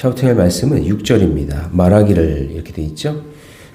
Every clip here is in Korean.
샤우팅할 말씀은 6절입니다. 말하기를 이렇게 돼 있죠.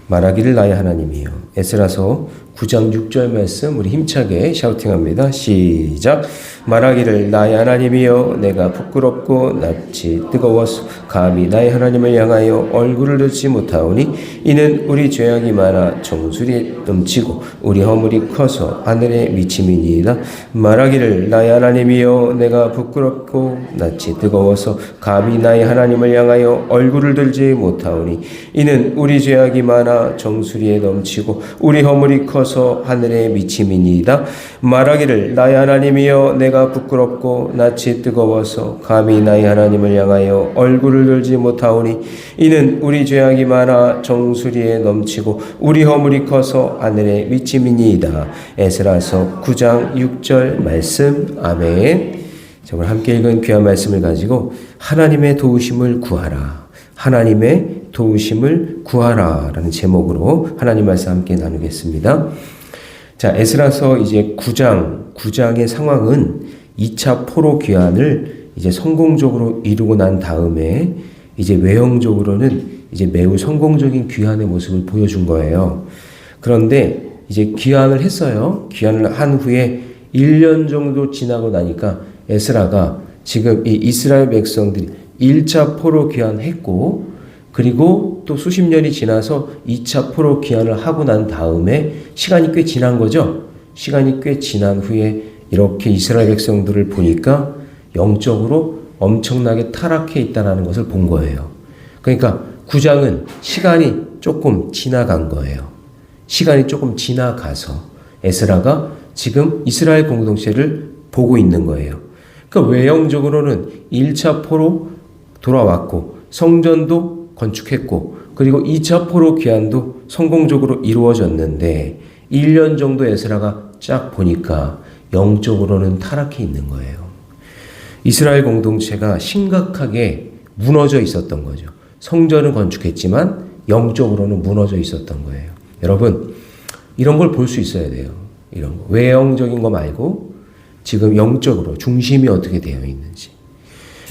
말하기를 나의 하나님이요. 에스라서 9장 6절 말씀 우리 힘차게 샤우팅합니다. 시작. 말하기를 나의 하나님이여 내가 부끄럽고 낯이 뜨거워서 감히 나의 하나님을 향하여 얼굴을 들지 못하오니 이는 우리 죄악이 많아 정수리 넘치고 우리 허물이 커서 하늘에 미침이니이다. 말하기를 나의 하나님이여 내가 부끄럽고 낯이 뜨거워서 감히 나의 하나님을 향하여 얼굴을 들지 못하오니 이는 우리 죄악이 많아 정수리에 넘치고 우리 허물이 커서 하늘에 미침이니이다. 말하기를 나의 하나님이여 내가 부끄럽고 낯이 뜨거워서 감히 나의 하나님을 향하여 얼굴을 들지 못하오니 이는 우리 죄악이 많아 정수리에 넘치고 우리 허물이 커서 하늘에 미침이니이다. 에스라서 9장 6절 말씀. 아멘. 정말 함께 읽은 귀한 말씀을 가지고 하나님의 도우심을 구하라. 하나님의 도우심을 구하라 라는 제목으로 하나님 말씀 함께 나누겠습니다. 자, 에스라서 이제 9장의 상황은 2차 포로 귀환을 이제 성공적으로 이루고 난 다음에 이제 외형적으로는 이제 매우 성공적인 귀환의 모습을 보여준 거예요. 그런데 이제 귀환을 했어요. 귀환을 한 후에 1년 정도 지나고 나니까 에스라가 지금 이 이스라엘 백성들이 1차 포로 귀환했고 그리고 또 수십 년이 지나서 2차 포로 귀환을 하고 난 다음에 시간이 꽤 지난 거죠. 시간이 꽤 지난 후에 이렇게 이스라엘 백성들을 보니까 영적으로 엄청나게 타락해 있다는 것을 본 거예요. 그러니까 9장은 시간이 조금 지나간 거예요. 시간이 조금 지나가서 에스라가 지금 이스라엘 공동체를 보고 있는 거예요. 그러니까 외형적으로는 1차 포로 돌아왔고 성전도 건축했고 그리고 2차 포로 귀환도 성공적으로 이루어졌는데 1년 정도 에스라가 쫙 보니까 영적으로는 타락해 있는 거예요. 이스라엘 공동체가 심각하게 무너져 있었던 거죠. 성전은 건축했지만 영적으로는 무너져 있었던 거예요. 여러분 이런 걸 볼 수 있어야 돼요. 이런 거. 외형적인 거 말고 지금 영적으로 중심이 어떻게 되어 있는지.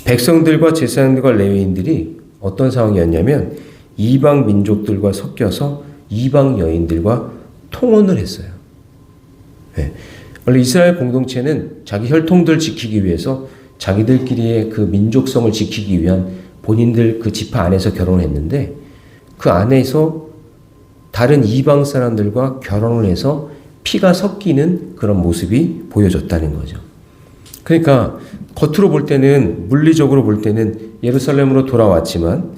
백성들과 제사장들과 레위인들이 어떤 상황이었냐면 이방 민족들과 섞여서 이방 여인들과 통혼을 했어요. 네. 원래 이스라엘 공동체는 자기 혈통들 지키기 위해서 자기들끼리의 그 민족성을 지키기 위한 본인들 그 지파 안에서 결혼을 했는데 그 안에서 다른 이방 사람들과 결혼을 해서 피가 섞이는 그런 모습이 보여졌다는 거죠. 그러니까 겉으로 볼 때는 물리적으로 볼 때는 예루살렘으로 돌아왔지만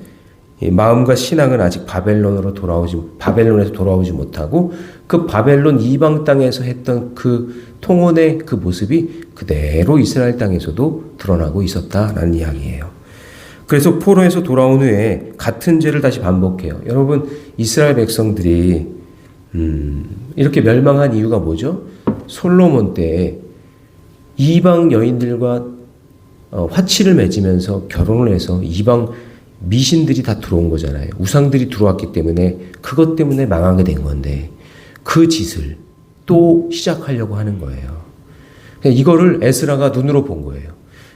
마음과 신앙은 아직 바벨론에서 돌아오지 못하고 그 바벨론 이방 땅에서 했던 그 통혼의 그 모습이 그대로 이스라엘 땅에서도 드러나고 있었다라는 이야기예요. 그래서 포로에서 돌아온 후에 같은 죄를 다시 반복해요. 여러분 이스라엘 백성들이 이렇게 멸망한 이유가 뭐죠? 솔로몬 때 이방 여인들과 화치를 맺으면서 결혼을 해서 이방 미신들이 다 들어온 거잖아요. 우상들이 들어왔기 때문에 그것 때문에 망하게 된 건데 그 짓을 또 시작하려고 하는 거예요. 이거를 에스라가 눈으로 본 거예요.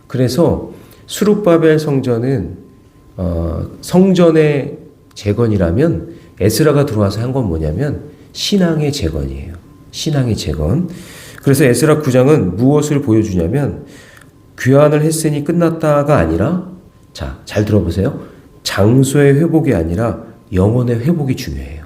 그래서 스룹바벨 성전은 성전의 재건이라면 에스라가 들어와서 한 건 뭐냐면 신앙의 재건이에요. 신앙의 재건. 그래서 에스라 9장은 무엇을 보여주냐면 귀환을 했으니 끝났다가 아니라 자, 잘 들어보세요. 장소의 회복이 아니라 영혼의 회복이 중요해요.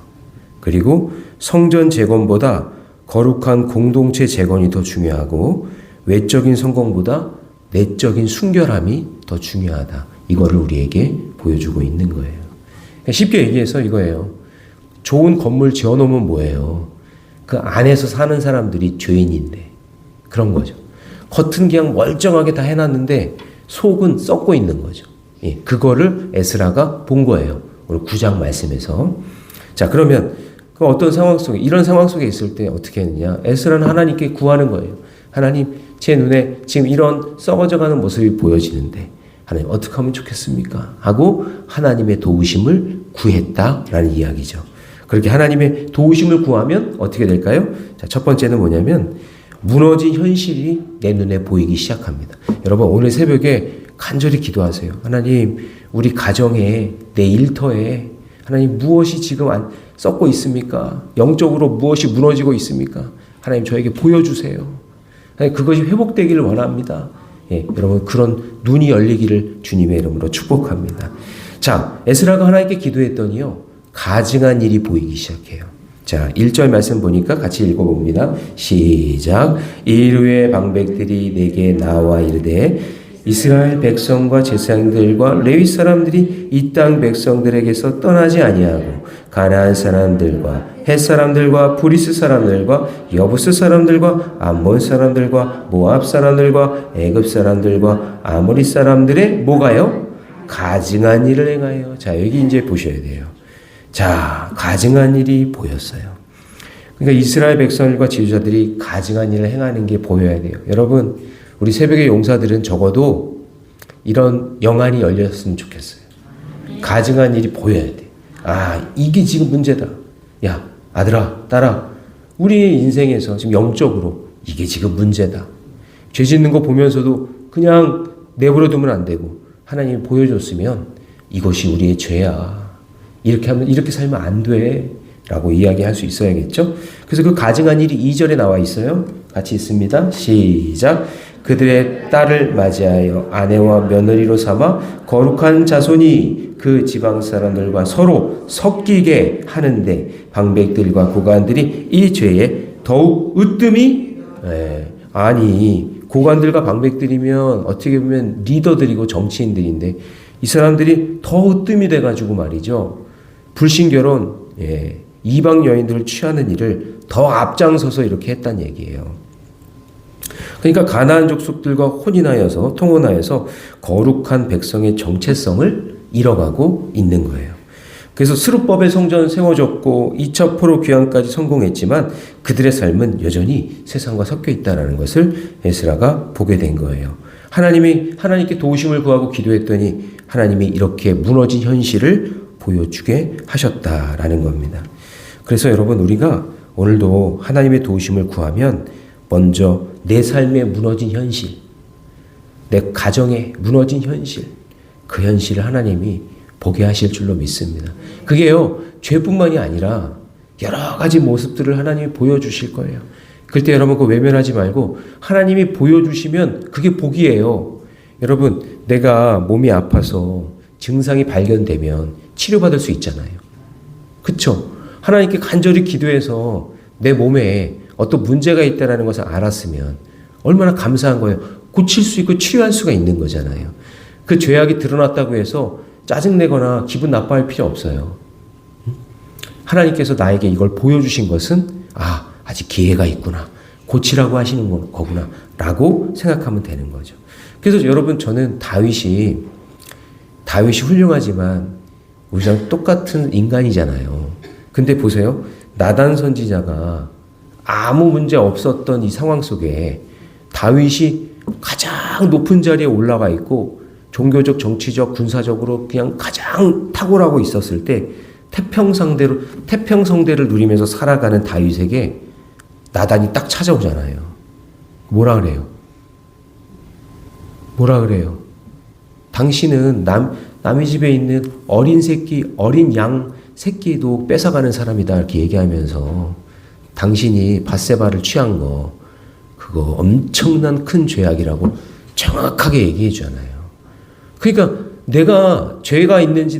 그리고 성전 재건보다 거룩한 공동체 재건이 더 중요하고 외적인 성공보다 내적인 순결함이 더 중요하다. 이거를 우리에게 보여주고 있는 거예요. 쉽게 얘기해서 이거예요. 좋은 건물 지어놓으면 뭐예요? 그 안에서 사는 사람들이 죄인인데 그런 거죠. 겉은 그냥 멀쩡하게 다 해놨는데 속은 썩고 있는 거죠. 예, 그거를 에스라가 본 거예요. 오늘 9장 말씀에서. 자, 그러면 그 어떤 상황 속에 이런 상황 속에 있을 때 어떻게 했느냐? 에스라는 하나님께 구하는 거예요. 하나님, 제 눈에 지금 이런 썩어져가는 모습이 보여지는데 하나님 어떻게 하면 좋겠습니까? 하고 하나님의 도우심을 구했다라는 이야기죠. 그렇게 하나님의 도우심을 구하면 어떻게 될까요? 자, 첫 번째는 뭐냐면 무너진 현실이 내 눈에 보이기 시작합니다. 여러분 오늘 새벽에 간절히 기도하세요. 하나님, 우리 가정에, 내 일터에 하나님 무엇이 지금 썩고 있습니까? 영적으로 무엇이 무너지고 있습니까? 하나님 저에게 보여주세요. 하나님 그것이 회복되기를 원합니다. 예, 여러분 그런 눈이 열리기를 주님의 이름으로 축복합니다. 자, 에스라가 하나님께 기도했더니요, 가증한 일이 보이기 시작해요. 자, 1절 말씀 보니까 같이 읽어봅니다. 시작. 이르의 방백들이 내게 나와 이르되 이스라엘 백성과 제사장들과 레위 사람들이 이 땅 백성들에게서 떠나지 아니하고 가나안 사람들과 헷 사람들과 브리스 사람들과 여부스 사람들과 암몬 사람들과 모압 사람들과 애굽 사람들과 아모리 사람들의 뭐가요? 가증한 일을 행하여. 자, 여기 이제 보셔야 돼요. 자, 가증한 일이 보였어요. 그러니까 이스라엘 백성들과 지도자들이 가증한 일을 행하는 게 보여야 돼요. 여러분, 우리 새벽의 용사들은 적어도 이런 영안이 열렸으면 좋겠어요. 가증한 일이 보여야 돼. 아, 이게 지금 문제다. 야, 아들아, 딸아, 우리 인생에서 지금 영적으로 이게 지금 문제다. 죄 짓는 거 보면서도 그냥 내버려 두면 안 되고 하나님이 보여줬으면 이것이 우리의 죄야. 이렇게 하면, 이렇게 살면 안 돼. 라고 이야기할 수 있어야겠죠? 그래서 그 가증한 일이 2절에 나와 있어요. 같이 있습니다. 시작. 그들의 딸을 맞이하여 아내와 며느리로 삼아 거룩한 자손이 그 지방 사람들과 서로 섞이게 하는데 방백들과 고관들이 이 죄에 더욱 으뜸이, 아니 고관들과 방백들이면 어떻게 보면 리더들이고 정치인들인데 이 사람들이 더 으뜸이 돼가지고 말이죠, 불신결혼, 이방 여인들을 취하는 일을 더 앞장서서 이렇게 했단 얘기예요. 그러니까 가나안 족속들과 혼인하여서 통혼하여서 거룩한 백성의 정체성을 잃어가고 있는 거예요. 그래서 스룹법의 성전 세워졌고 2차 포로 귀환까지 성공했지만 그들의 삶은 여전히 세상과 섞여 있다는 것을 에스라가 보게 된 거예요. 하나님께 도우심을 구하고 기도했더니 하나님이 이렇게 무너진 현실을 보여주게 하셨다라는 겁니다. 그래서 여러분, 우리가 오늘도 하나님의 도우심을 구하면 먼저 내 삶에 무너진 현실, 내 가정에 무너진 현실, 그 현실을 하나님이 보게 하실 줄로 믿습니다. 그게요, 죄뿐만이 아니라 여러 가지 모습들을 하나님이 보여주실 거예요. 그때 여러분, 그거 외면하지 말고 하나님이 보여주시면 그게 복이에요. 여러분, 내가 몸이 아파서 증상이 발견되면 치료받을 수 있잖아요. 그쵸? 하나님께 간절히 기도해서 내 몸에 어떤 문제가 있다는 것을 알았으면 얼마나 감사한 거예요. 고칠 수 있고 치료할 수가 있는 거잖아요. 그 죄악이 드러났다고 해서 짜증내거나 기분 나빠할 필요 없어요. 하나님께서 나에게 이걸 보여주신 것은 아직 기회가 있구나. 고치라고 하시는 거구나. 라고 생각하면 되는 거죠. 그래서 여러분, 저는 다윗이 훌륭하지만 우리랑 똑같은 인간이잖아요. 근데 보세요. 나단 선지자가 아무 문제 없었던 이 상황 속에 다윗이 가장 높은 자리에 올라가 있고 종교적, 정치적, 군사적으로 그냥 가장 탁월하고 있었을 때 태평성대를 누리면서 살아가는 다윗에게 나단이 딱 찾아오잖아요. 뭐라 그래요? 당신은 남의 집에 있는 어린 양 새끼도 뺏어가는 사람이다. 이렇게 얘기하면서 당신이 밧세바를 취한 거, 그거 엄청난 큰 죄악이라고 정확하게 얘기해 주잖아요. 그러니까 내가 죄가 있는지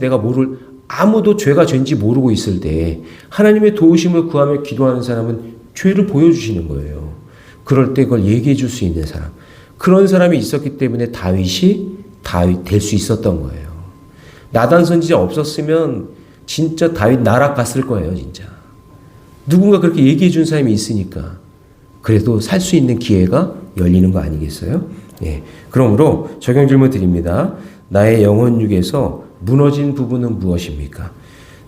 아무도 죄가 죄인지 모르고 있을 때 하나님의 도우심을 구하며 기도하는 사람은 죄를 보여주시는 거예요. 그럴 때 그걸 얘기해 줄 수 있는 사람. 그런 사람이 있었기 때문에 다윗이 다윗 될 수 있었던 거예요. 나단 선지자 없었으면 진짜 다윗 나락 갔을 거예요, 진짜. 누군가 그렇게 얘기해 준 사람이 있으니까 그래도 살 수 있는 기회가 열리는 거 아니겠어요? 예. 그러므로 적용 질문 드립니다. 나의 영혼육에서 무너진 부분은 무엇입니까?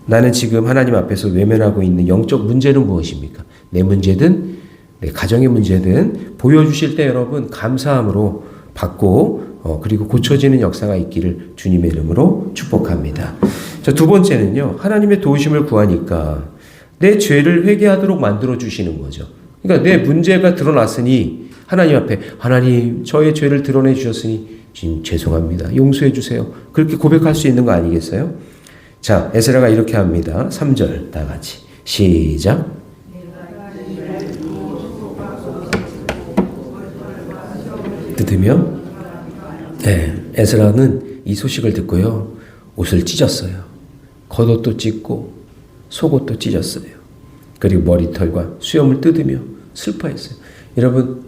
나는 지금 하나님 앞에서 외면하고 있는 영적 문제는 무엇입니까? 내 문제든 내 가정의 문제든 보여주실 때 여러분 감사함으로 받고 그리고 고쳐지는 역사가 있기를 주님의 이름으로 축복합니다. 자, 두 번째는요. 하나님의 도우심을 구하니까 내 죄를 회개하도록 만들어 주시는 거죠. 그러니까 내 문제가 드러났으니 하나님 앞에, 하나님 저의 죄를 드러내 주셨으니 주님 죄송합니다. 용서해 주세요. 그렇게 고백할 수 있는 거 아니겠어요? 자, 에스라가 이렇게 합니다. 3절 다 같이 시작. 뜯으며 에스라는 이 소식을 듣고요. 옷을 찢었어요. 겉옷도 찢고 속옷도 찢었어요. 그리고 머리털과 수염을 뜯으며 슬퍼했어요. 여러분,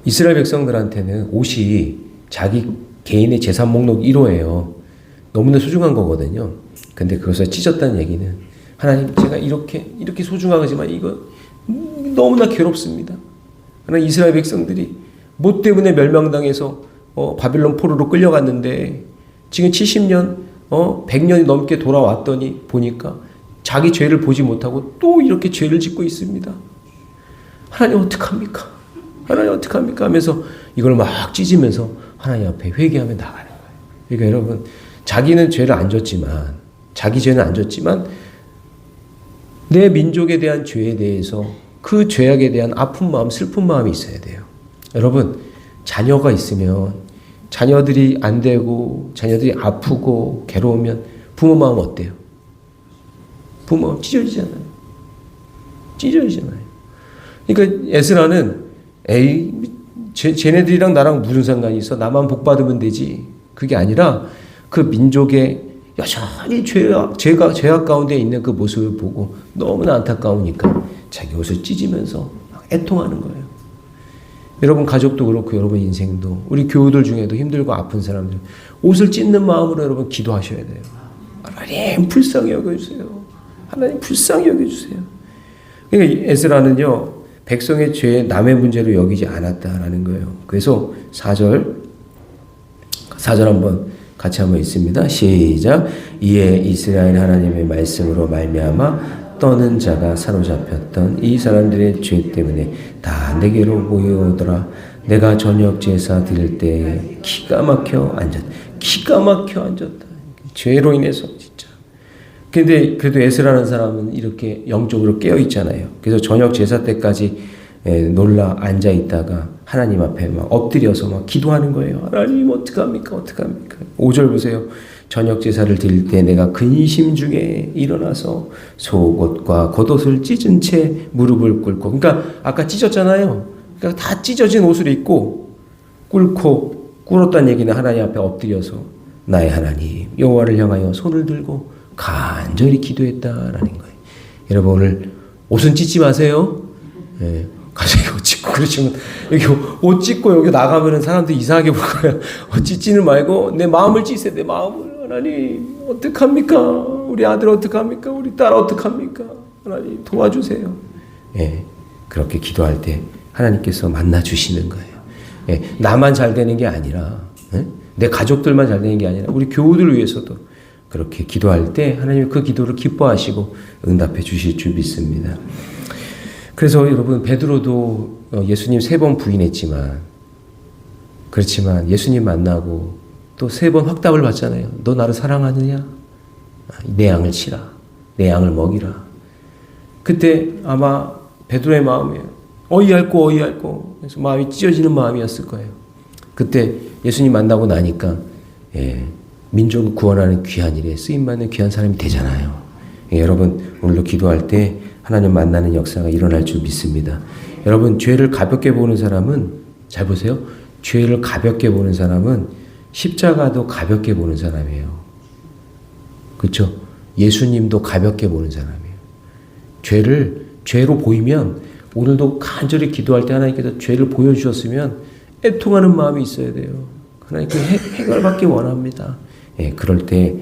이스라엘 백성들한테는 옷이 자기 개인의 재산 목록 1호예요. 너무나 소중한 거거든요. 근데 그것을 찢었다는 얘기는 하나님, 제가 이렇게 소중하지만 이거 너무나 괴롭습니다. 하나님, 이스라엘 백성들이 뭐 때문에 멸망당해서 바빌론 포로로 끌려갔는데 지금 70년 100년이 넘게 돌아왔더니 보니까 자기 죄를 보지 못하고 또 이렇게 죄를 짓고 있습니다. 하나님 어떡합니까? 하나님 어떡합니까? 하면서 이걸 막 찢으면서 하나님 앞에 회개하며 나가는 거예요. 그러니까 여러분, 자기는 죄를 안 졌지만, 자기 죄는 안 졌지만 내 민족에 대한 죄에 대해서 그 죄악에 대한 아픈 마음, 슬픈 마음이 있어야 돼요. 여러분, 자녀가 있으면 자녀들이 안 되고 자녀들이 아프고 괴로우면 부모 마음 어때요? 부모 마음 찢어지잖아요. 그러니까 에스라는 쟤네들이랑 나랑 무슨 상관이 있어? 나만 복 받으면 되지. 그게 아니라 그 민족의 여전히 죄악 가운데 있는 그 모습을 보고 너무나 안타까우니까 자기 옷을 찢으면서 막 애통하는 거예요. 여러분 가족도 그렇고 여러분 인생도, 우리 교우들 중에도 힘들고 아픈 사람들 옷을 찢는 마음으로 여러분 기도하셔야 돼요. 하나님 불쌍히 여겨주세요. 하나님 불쌍히 여겨주세요. 그러니까 에스라는요, 백성의 죄 남의 문제로 여기지 않았다라는 거예요. 그래서 4절 한번 같이 한번 있습니다. 시작. 이에 이스라엘 하나님의 말씀으로 말미암아 떠는 자가 사로잡혔던 이 사람들의 죄 때문에 다 내게로 모여오더라. 내가 저녁 제사 드릴 때 기가 막혀 앉았다. 죄로 인해서 진짜. 근데 그래도 에스라는 사람은 이렇게 영적으로 깨어 있잖아요. 그래서 저녁 제사 때까지 놀라 앉아 있다가 하나님 앞에 막 엎드려서 막 기도하는 거예요. 하나님 어떡합니까? 5절 보세요. 저녁 제사를 드릴 때 내가 근심 중에 일어나서 속옷과 겉옷을 찢은 채 무릎을 꿇고, 그러니까 아까 찢었잖아요. 그러니까 다 찢어진 옷을 입고 꿇었다는 얘기는 하나님 앞에 엎드려서 나의 하나님 여호와를 향하여 손을 들고 간절히 기도했다라는 거예요. 여러분, 오늘 옷은 찢지 마세요. 가서 옷 찢고 그러시면, 여기 옷 찢고 여기 나가면은 사람들이 이상하게 볼 거예요. 찢지는 말고 내 마음을 찢으세요. 내 마음을. 하나님 어떡합니까? 우리 아들 어떡합니까? 우리 딸 어떡합니까? 하나님 도와주세요. 그렇게 기도할 때 하나님께서 만나 주시는 거예요. 나만 잘 되는 게 아니라, 내 가족들만 잘 되는 게 아니라 우리 교우들을 위해서도 그렇게 기도할 때 하나님이 그 기도를 기뻐하시고 응답해 주실 줄 믿습니다. 그래서 여러분, 베드로도 예수님 3번 부인했지만, 그렇지만 예수님 만나고 또 3번 확답을 받잖아요. 너 나를 사랑하느냐? 내 양을 치라. 내 양을 먹이라. 그때 아마 베드로의 마음에 어이할고 그래서 마음이 찢어지는 마음이었을 거예요. 그때 예수님 만나고 나니까 민족을 구원하는 귀한 일에 쓰임받는 귀한 사람이 되잖아요. 여러분, 오늘도 기도할 때 하나님 만나는 역사가 일어날 줄 믿습니다. 여러분, 죄를 가볍게 보는 사람은, 잘 보세요. 죄를 가볍게 보는 사람은 십자가도 가볍게 보는 사람이에요. 그렇죠? 예수님도 가볍게 보는 사람이에요. 죄를 죄로 보이면, 오늘도 간절히 기도할 때 하나님께서 죄를 보여주셨으면 애통하는 마음이 있어야 돼요. 하나님 그 해결받기 원합니다. 그럴 때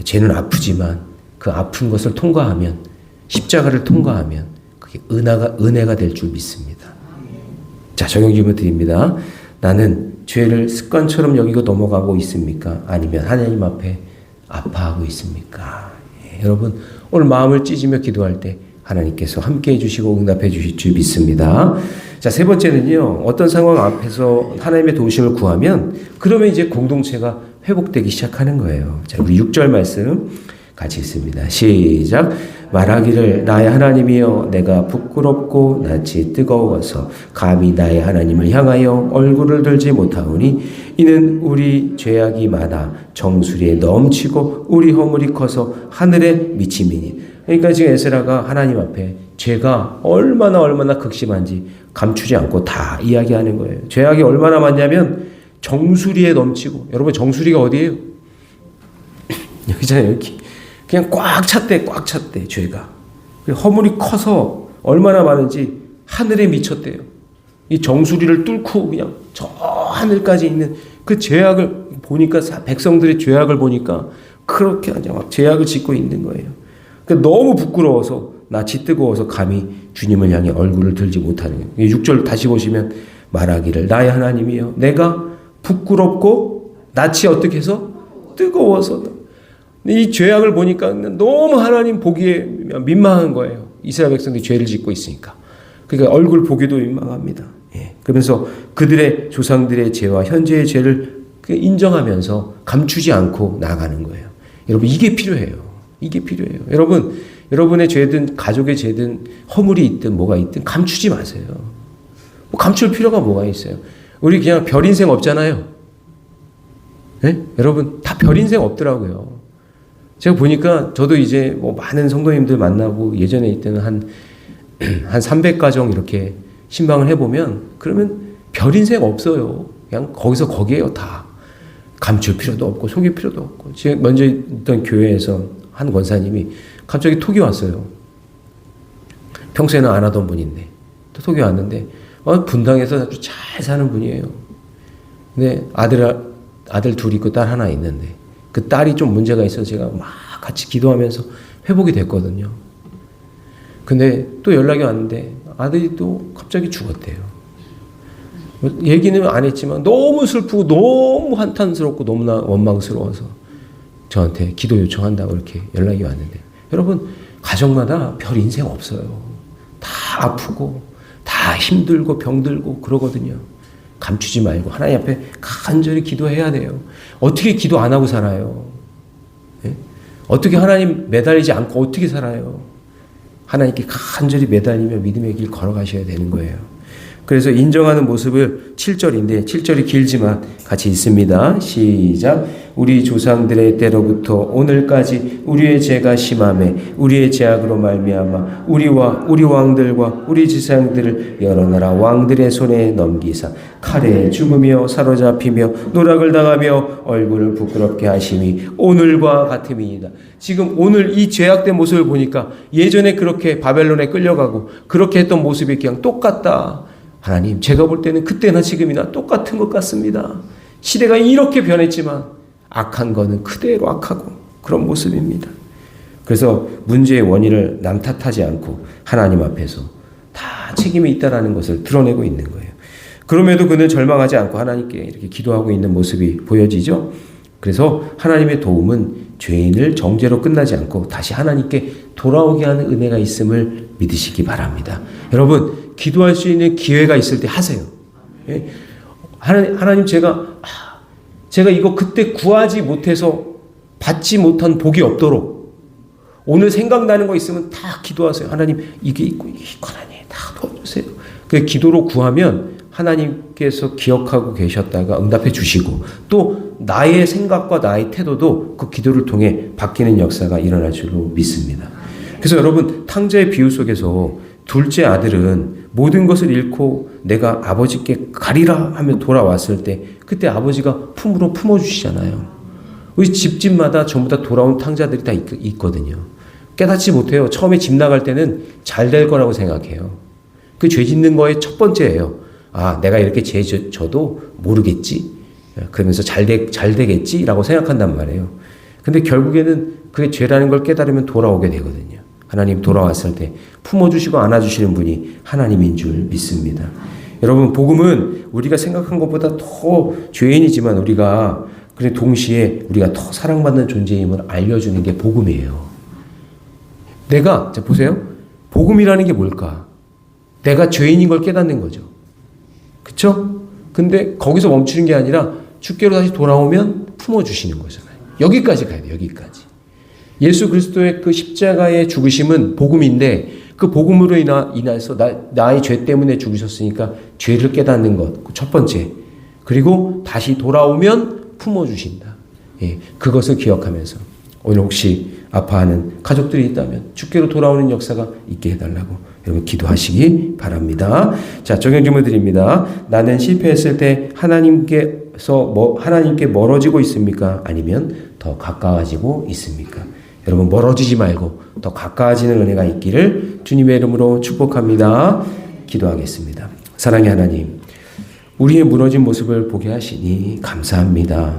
죄는 아프지만 그 아픈 것을 통과하면, 십자가를 통과하면 그게 은혜가 될 줄 믿습니다. 자, 적용 질문 드립니다. 나는 죄를 습관처럼 여기고 넘어가고 있습니까? 아니면 하나님 앞에 아파하고 있습니까? 여러분, 오늘 마음을 찢으며 기도할 때 하나님께서 함께 해주시고 응답해 주실 줄 믿습니다. 자, 3번째는요. 어떤 상황 앞에서 하나님의 도우심을 구하면 그러면 이제 공동체가 회복되기 시작하는 거예요. 자, 우리 6절 말씀 같이 읽습니다. 시작. 말하기를 나의 하나님이여 내가 부끄럽고 낯이 뜨거워서 감히 나의 하나님을 향하여 얼굴을 들지 못하오니 이는 우리 죄악이 많아 정수리에 넘치고 우리 허물이 커서 하늘에 미침이니. 그러니까 지금 에스라가 하나님 앞에 죄가 얼마나 극심한지 감추지 않고 다 이야기하는 거예요. 죄악이 얼마나 많냐면 정수리에 넘치고, 여러분 정수리가 어디예요? 여기잖아요. 여기. 그냥 꽉 찼대 죄가. 허물이 커서 얼마나 많은지 하늘에 미쳤대요. 이 정수리를 뚫고 그냥 저 하늘까지 있는 그 죄악을 보니까, 백성들의 죄악을 보니까 그렇게 막 죄악을 짓고 있는 거예요. 그러니까 너무 부끄러워서, 낯이 뜨거워서 감히 주님을 향해 얼굴을 들지 못하는 거예요. 6절 다시 보시면 말하기를 나의 하나님이여 내가 부끄럽고 낯이 어떻게 해서 뜨거워서. 이 죄악을 보니까 너무 하나님 보기에 민망한 거예요. 이스라엘 백성들이 죄를 짓고 있으니까. 그러니까 얼굴 보기도 민망합니다. 예. 그러면서 그들의 조상들의 죄와 현재의 죄를 인정하면서 감추지 않고 나아가는 거예요. 여러분 이게 필요해요. 이게 필요해요. 여러분, 여러분의 죄든 가족의 죄든 허물이 있든 뭐가 있든 감추지 마세요. 뭐 감출 필요가 뭐가 있어요. 우리 그냥 별 인생 없잖아요. 네? 여러분 다 별 인생 없더라고요. 제가 보니까 저도 이제 뭐 많은 성도님들 만나고 예전에 이때는 한 300가정 이렇게 신방을 해보면 그러면 별 인생 없어요. 그냥 거기서 거기에요. 다. 감출 필요도 없고 속일 필요도 없고. 제가 먼저 있던 교회에서 한 권사님이 갑자기 톡이 왔어요. 평소에는 안 하던 분인데 또 톡이 왔는데 분당에서 아주 잘 사는 분이에요. 근데 아들 둘 있고 딸 하나 있는데 그 딸이 좀 문제가 있어서 제가 막 같이 기도하면서 회복이 됐거든요. 근데 또 연락이 왔는데 아들이 또 갑자기 죽었대요. 얘기는 안 했지만 너무 슬프고 너무 한탄스럽고 너무나 원망스러워서 저한테 기도 요청한다고 이렇게 연락이 왔는데, 여러분 가정마다 별 인생 없어요. 다 아프고 다 힘들고 병들고 그러거든요. 감추지 말고 하나님 앞에 간절히 기도해야 돼요. 어떻게 기도 안 하고 살아요? 네? 어떻게 하나님 매달리지 않고 어떻게 살아요? 하나님께 간절히 매달리며 믿음의 길 걸어가셔야 되는 거예요. 그래서 인정하는 모습을 7절인데 7절이 길지만 같이 읽습니다. 시작. 우리 조상들의 때로부터 오늘까지 우리의 죄가 심함에 우리의 죄악으로 말미암아 우리와 우리 왕들과 우리 지상들을 여러 나라 왕들의 손에 넘기사 칼에 죽으며 사로잡히며 노락을 당하며 얼굴을 부끄럽게 하심이 오늘과 같음이니이다. 지금 오늘 이 죄악된 모습을 보니까 예전에 그렇게 바벨론에 끌려가고 그렇게 했던 모습이 그냥 똑같다. 하나님, 제가 볼 때는 그때나 지금이나 똑같은 것 같습니다. 시대가 이렇게 변했지만 악한 거는 그대로 악하고 그런 모습입니다. 그래서 문제의 원인을 남 탓하지 않고 하나님 앞에서 다 책임이 있다라는 것을 드러내고 있는 거예요. 그럼에도 그는 절망하지 않고 하나님께 이렇게 기도하고 있는 모습이 보여지죠. 그래서 하나님의 도움은 죄인을 정죄로 끝나지 않고 다시 하나님께 돌아오게 하는 은혜가 있음을 믿으시기 바랍니다. 여러분, 기도할 수 있는 기회가 있을 때 하세요. 예? 하나님 제가 이거 그때 구하지 못해서 받지 못한 복이 없도록 오늘 생각나는 거 있으면 다 기도하세요. 하나님 이게 있고 이게 있고 하나님 다 도와주세요. 그 기도로 구하면 하나님께서 기억하고 계셨다가 응답해 주시고 또 나의 생각과 나의 태도도 그 기도를 통해 바뀌는 역사가 일어날 줄로 믿습니다. 그래서 여러분, 탕자의 비유 속에서 둘째 아들은 모든 것을 잃고 내가 아버지께 가리라 하며 돌아왔을 때 그때 아버지가 품으로 품어주시잖아요. 우리 집집마다 전부 다 돌아온 탕자들이 다 있거든요. 깨닫지 못해요. 처음에 집 나갈 때는 잘 될 거라고 생각해요. 그 죄 짓는 거의 첫 번째예요. 아, 내가 이렇게 죄 져도 모르겠지. 그러면서 잘 되겠지라고 생각한단 말이에요. 근데 결국에는 그게 죄라는 걸 깨달으면 돌아오게 되거든요. 하나님 돌아왔을 때 품어주시고 안아주시는 분이 하나님인 줄 믿습니다. 여러분, 복음은 우리가 생각한 것보다 더 죄인이지만 우리가 그래 동시에 우리가 더 사랑받는 존재임을 알려주는 게 복음이에요. 자 보세요. 복음이라는 게 뭘까? 내가 죄인인 걸 깨닫는 거죠. 그쵸? 근데 거기서 멈추는 게 아니라 주께로 다시 돌아오면 품어주시는 거잖아요. 여기까지 가야 돼요. 여기까지. 예수 그리스도의 그 십자가의 죽으심은 복음인데 그 복음으로 인해서 나의 죄 때문에 죽으셨으니까 죄를 깨닫는 것, 첫 번째. 그리고 다시 돌아오면 품어주신다. 예, 그것을 기억하면서 오늘 혹시 아파하는 가족들이 있다면 주께로 돌아오는 역사가 있게 해달라고 여러분 기도하시기 바랍니다. 자, 적용 질문 드립니다. 나는 실패했을 때 하나님께 멀어지고 있습니까? 아니면 더 가까워지고 있습니까? 여러분 멀어지지 말고 더 가까워지는 은혜가 있기를 주님의 이름으로 축복합니다. 기도하겠습니다. 사랑의 하나님, 우리의 무너진 모습을 보게 하시니 감사합니다.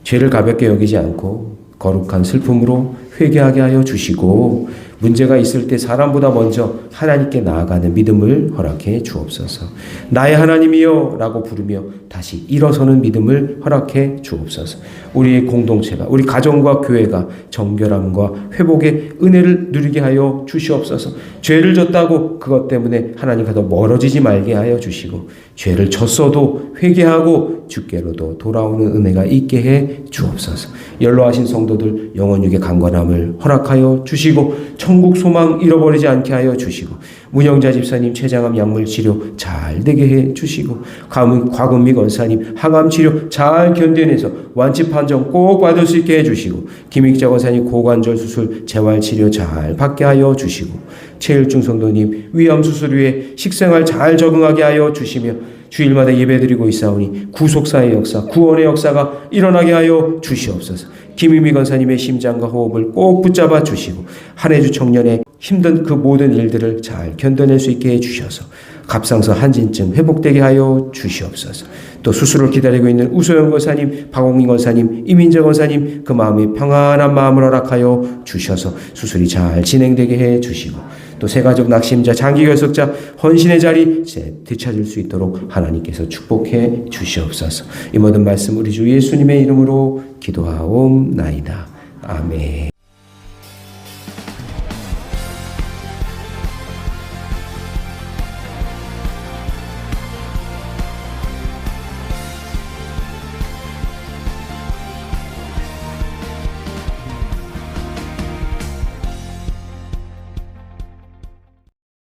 죄를 가볍게 여기지 않고 거룩한 슬픔으로 회개하게 하여 주시고 문제가 있을 때 사람보다 먼저 하나님께 나아가는 믿음을 허락해 주옵소서. 나의 하나님이여 라고 부르며 다시 일어서는 믿음을 허락해 주옵소서. 우리의 공동체가, 우리 가정과 교회가 정결함과 회복의 은혜를 누리게 하여 주시옵소서. 죄를 졌다고 그것 때문에 하나님과 더 멀어지지 말게 하여 주시고 죄를 졌어도 회개하고 주께로도 돌아오는 은혜가 있게 해 주옵소서. 연로하신 성도들 영원육의 강건함을 허락하여 주시고 천국 소망 잃어버리지 않게 하여 주시고 문영자 집사님 췌장암 약물 치료 잘 되게 해 주시고 과금미 권사님 항암 치료 잘 견뎌내서 완치 판정 꼭 받을 수 있게 해 주시고 김익자 권사님 고관절 수술 재활 치료 잘 받게 하여 주시고 최일중 성도님 위암 수술 후에 식생활 잘 적응하게 하여 주시며 주일마다 예배드리고 있사오니 구속사의 역사, 구원의 역사가 일어나게 하여 주시옵소서. 김유미 권사님의 심장과 호흡을 꼭 붙잡아 주시고 한 해 주 청년의 힘든 그 모든 일들을 잘 견뎌낼 수 있게 해주셔서 갑상선 한진증 회복되게 하여 주시옵소서. 또 수술을 기다리고 있는 우소영 권사님, 박홍인 권사님, 이민재 권사님 그 마음이 평안한 마음을 허락하여 주셔서 수술이 잘 진행되게 해 주시고 또 새가족 낙심자, 장기결석자 헌신의 자리 되찾을 수 있도록 하나님께서 축복해 주시옵소서. 이 모든 말씀 우리 주 예수님의 이름으로 기도하옵나이다. 아멘.